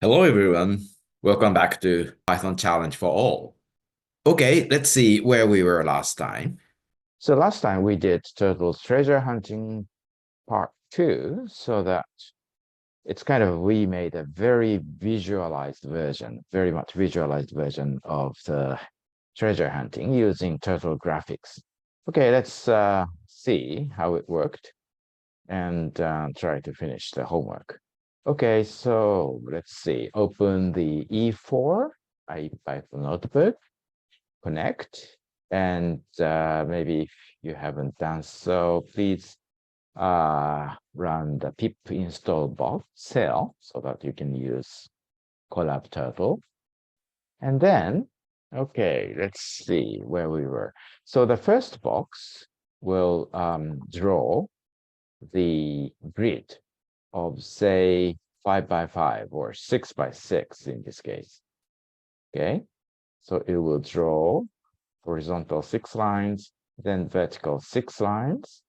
Hello everyone, welcome back to Python Challenge for All. Okay, let's see where we were last time. So last time we did Turtle's treasure hunting part 2, so that it's kind of, we made a very much visualized version of the treasure hunting using Turtle graphics. Okay, let's see how it worked and try to finish the homework. Okay, so let's see. Open the E4 Python notebook, connect, and maybe if you haven't done so, please run the pip install box cell so that you can use collab turtle. And then, okay, let's see where we were. So the first box will draw the grid of, say, 5 by 5 or 6 by 6 in this case. Okay, so it will draw horizontal 6 lines, then vertical 6 lines.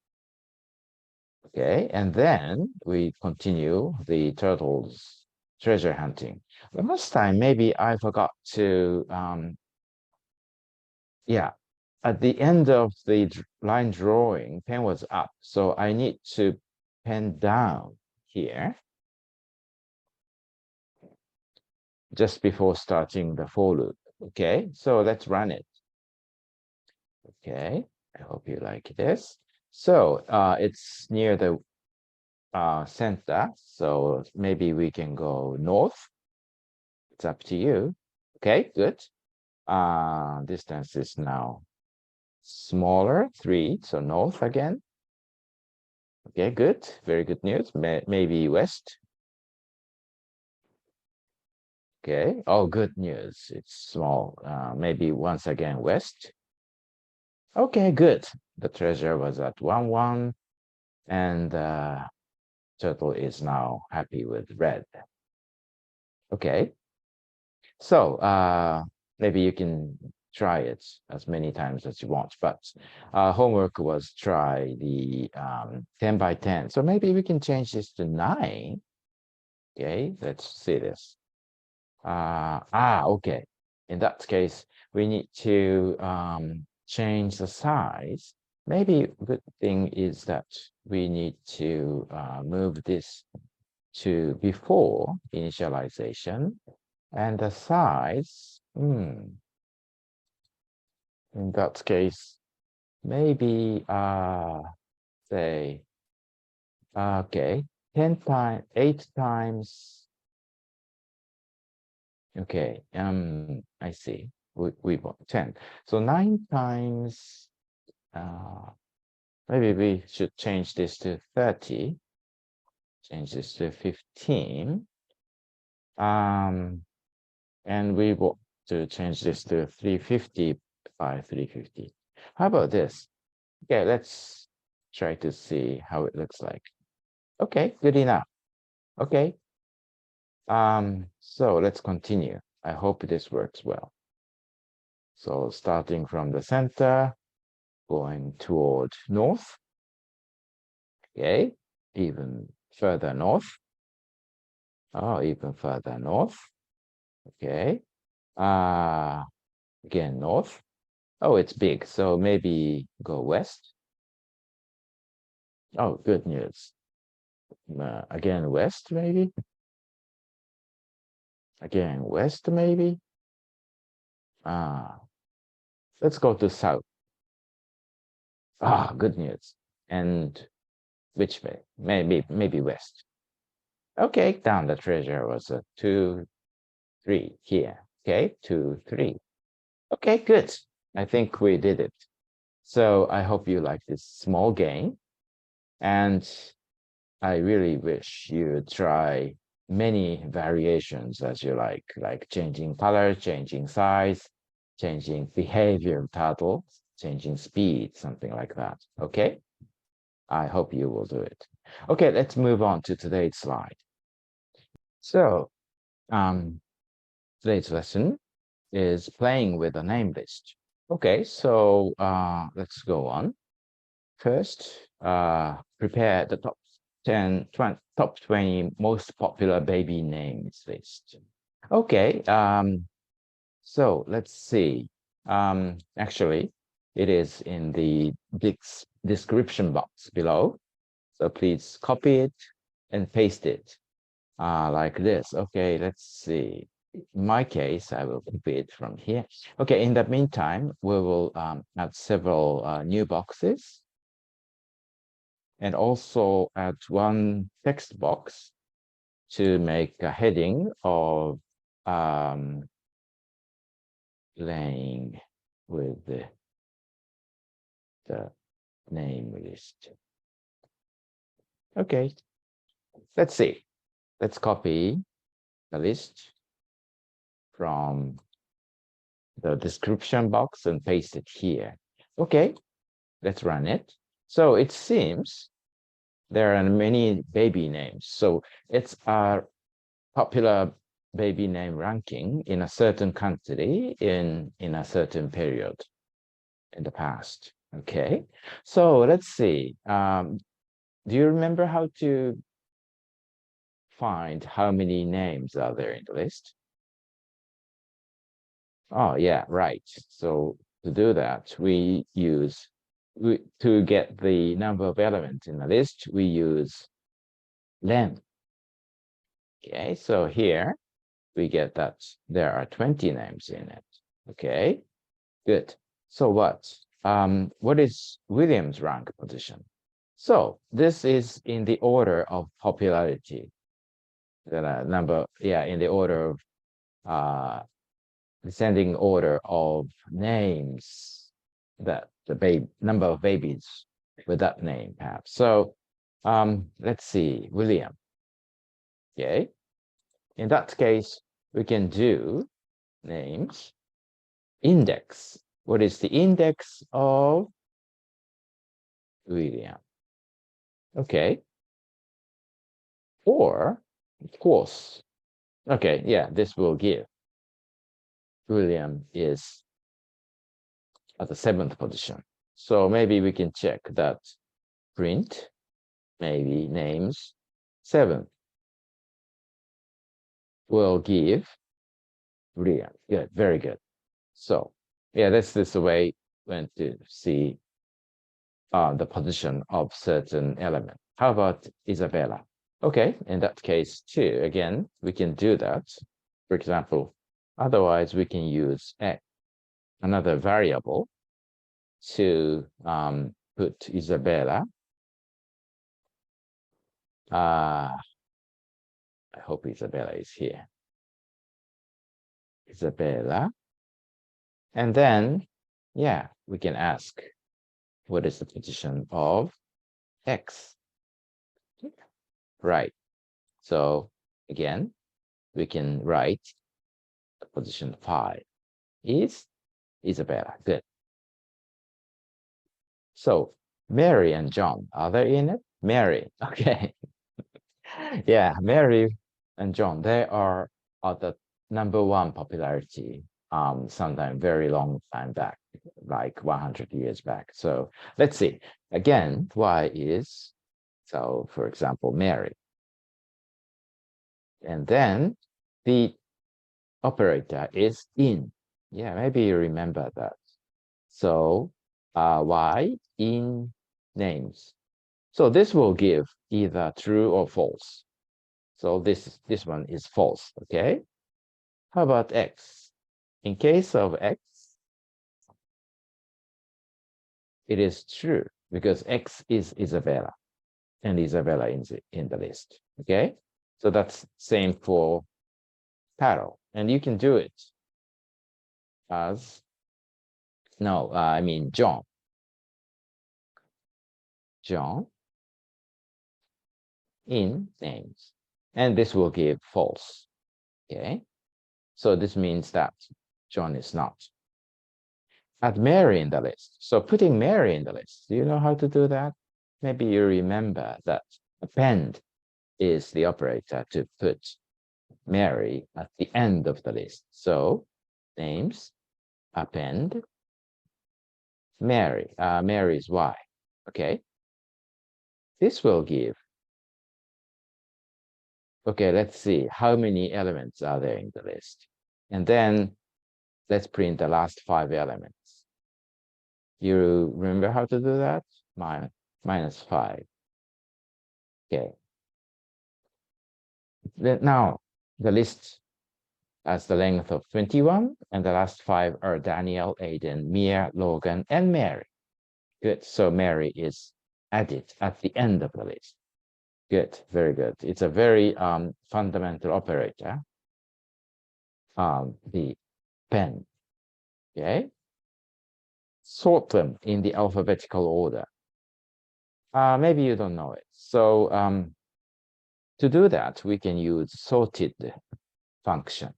Okay, and then we continue the turtles treasure hunting. The last time, maybe I forgot to, yeah, at the end of the line drawing, pen was up. So I need to pen down here just before starting the for loop. Okay, so let's run it. Okay, I hope you like this. So it's near the center, so maybe we can go north. It's up to you. Okay, good. Distance is now smaller, 3, so north again. Okay, good. Very good news. Maybe west. Okay. Oh, good news. It's small. Maybe once again west. Okay, good. The treasure was at 1-1, and turtle is now happy with red. Okay. So maybe you can try it as many times as you want, but homework was try the 10 by 10. So maybe we can change this to 9. Okay, let's see this. Okay. In that case, we need to change the size. Maybe good thing is that we need to move this to before initialization. And the size, in that case, maybe say, okay, 10 times, 8 times. Okay, I see. We bought 10. So 9 times, maybe we should change this to 30. Change this to 15. And we want to change this to 350 by 350. How about this? Okay, let's try to see how it looks like. Okay, good enough. Okay. So let's continue. I hope this works well. So starting from the center, going toward north. Okay, even further north. Oh, even further north. Okay. Again, north. Oh, it's big, so maybe go west. Oh, good news. Again, west, maybe. Again, west, maybe. Let's go to south. Good news. And which way? Maybe west. Okay, down the treasure was a 2, 3 here. Okay, 2, 3. Okay, good. I think we did it. So I hope you like this small game. And I really wish you try many variations as you like changing color, changing size, changing behavior of turtles, changing speed, something like that. Okay? I hope you will do it. Okay, let's move on to today's slide. So, today's lesson is playing with a name list. Okay, so let's go on. First, prepare the top 20 most popular baby names list. Okay, so let's see. Actually, it is in the description box below. So please copy it and paste it like this. Okay, let's see. In my case, I will copy it from here. Okay, in the meantime, we will add several new boxes and also add one text box to make a heading of playing with the name list. Okay, let's see. Let's copy the list from the description box and paste it here. Okay, let's run it. So it seems there are many baby names. So it's a popular baby name ranking in a certain country in a certain period in the past. Okay, so let's see. Do you remember how to find how many names are there in the list? Oh, yeah, right. So to do that, to get the number of elements in the list, we use len. Okay, so here we get that there are 20 names in it. Okay, good. So what is William's rank position? So this is in the order of popularity. The number, yeah, in the order of descending order of names that the number of babies with that name have. So let's see, William. Okay. In that case, we can do names index. What is the index of William? Okay. Or, of course, okay, yeah, this will give William is at the 7th position. So maybe we can check that print, maybe names 7 will give William. Good, very good. So yeah, that's this way when to see the position of certain element. How about Isabella? Okay, in that case too, again, we can do that. For example, otherwise we can use another variable to put Isabella. I hope Isabella is here. Isabella. And then, yeah, we can ask, what is the position of X? Right. So again, we can write the position 5 is Isabella. Good. So Mary and John, are they in it? Mary. Okay. Yeah, Mary and John, they are at the #1 popularity sometime very long time back, like 100 years back. So let's see. Again, Y is, so for example, Mary. And then the operator is in. Yeah, maybe you remember that. So Y in names. So this will give either true or false. So this one is false, okay? How about X? In case of X, it is true because X is Isabella and Isabella in the list, okay? So that's same for Carol, and you can do it as, no, I mean John. John in names, and this will give false, okay? So this means that John is not. Add Mary in the list. So putting Mary in the list, do you know how to do that? Maybe you remember that append is the operator to put Mary at the end of the list. So names, append, Mary, Mary's Y, okay? This will give Okay, let's see. How many elements are there in the list? And then let's print the last 5 elements. You remember how to do that? Minus 5. Okay. Now, the list has the length of 21, and the last 5 are Daniel, Aiden, Mia, Logan, and Mary. Good. So Mary is added at the end of the list. Good. Very good. It's a very fundamental operator. The pen. Okay. Sort them in the alphabetical order. Maybe you don't know it. So to do that, we can use sorted function.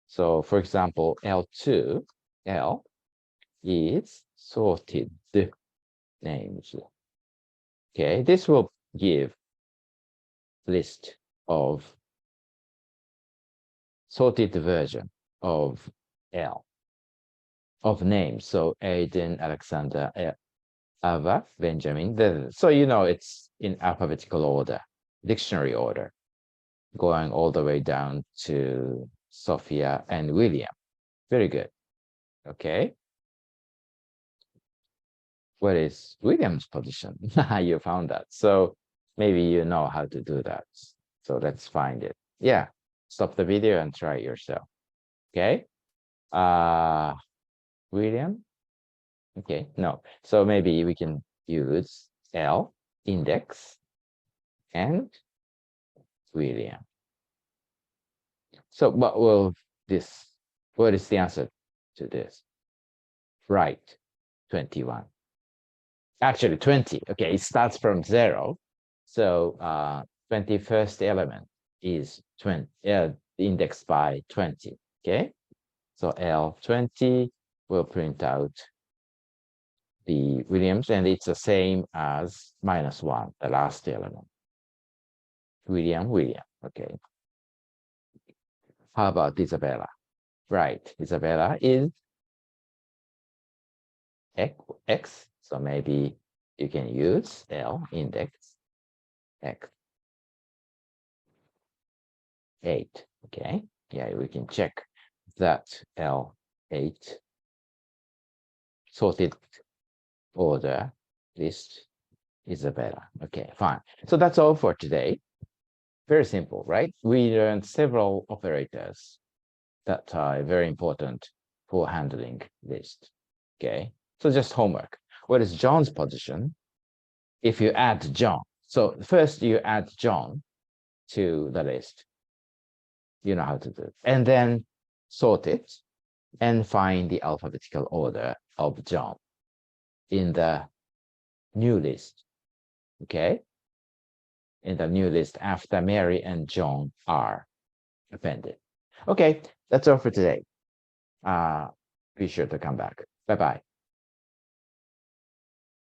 So for example, L2, L is sorted names. Okay, this will give list of sorted version of L of names. So Aiden, Alexander, Ava, Benjamin. So you know it's in alphabetical order, dictionary order, going all the way down to Sophia and William. Very good. Okay. What is William's position? You found that. So maybe you know how to do that. So let's find it. Yeah. Stop the video and try it yourself. Okay. William. Okay. No. So maybe we can use L index and William. So what is the answer to this? Right. 21. Actually 20. Okay, it starts from 0. So 21st element is 20 indexed by 20. Okay, so L20 will print out the Williams, and it's the same as -1, the last element. William. Okay, how about Isabella? Right, Isabella is X, so maybe you can use L index X 8. Okay, yeah, we can check that L8 sorted order list Isabella. Okay, fine. So that's all for today. Very simple, right? We learned several operators that are very important for handling list. Okay, so just homework. What is John's position? If you add John, so first you add John to the list. You know how to do it. And then sort it and find the alphabetical order of John in the new list. Okay? In the new list after Mary and John are appended. Okay, that's all for today. Be sure to come back. Bye-bye.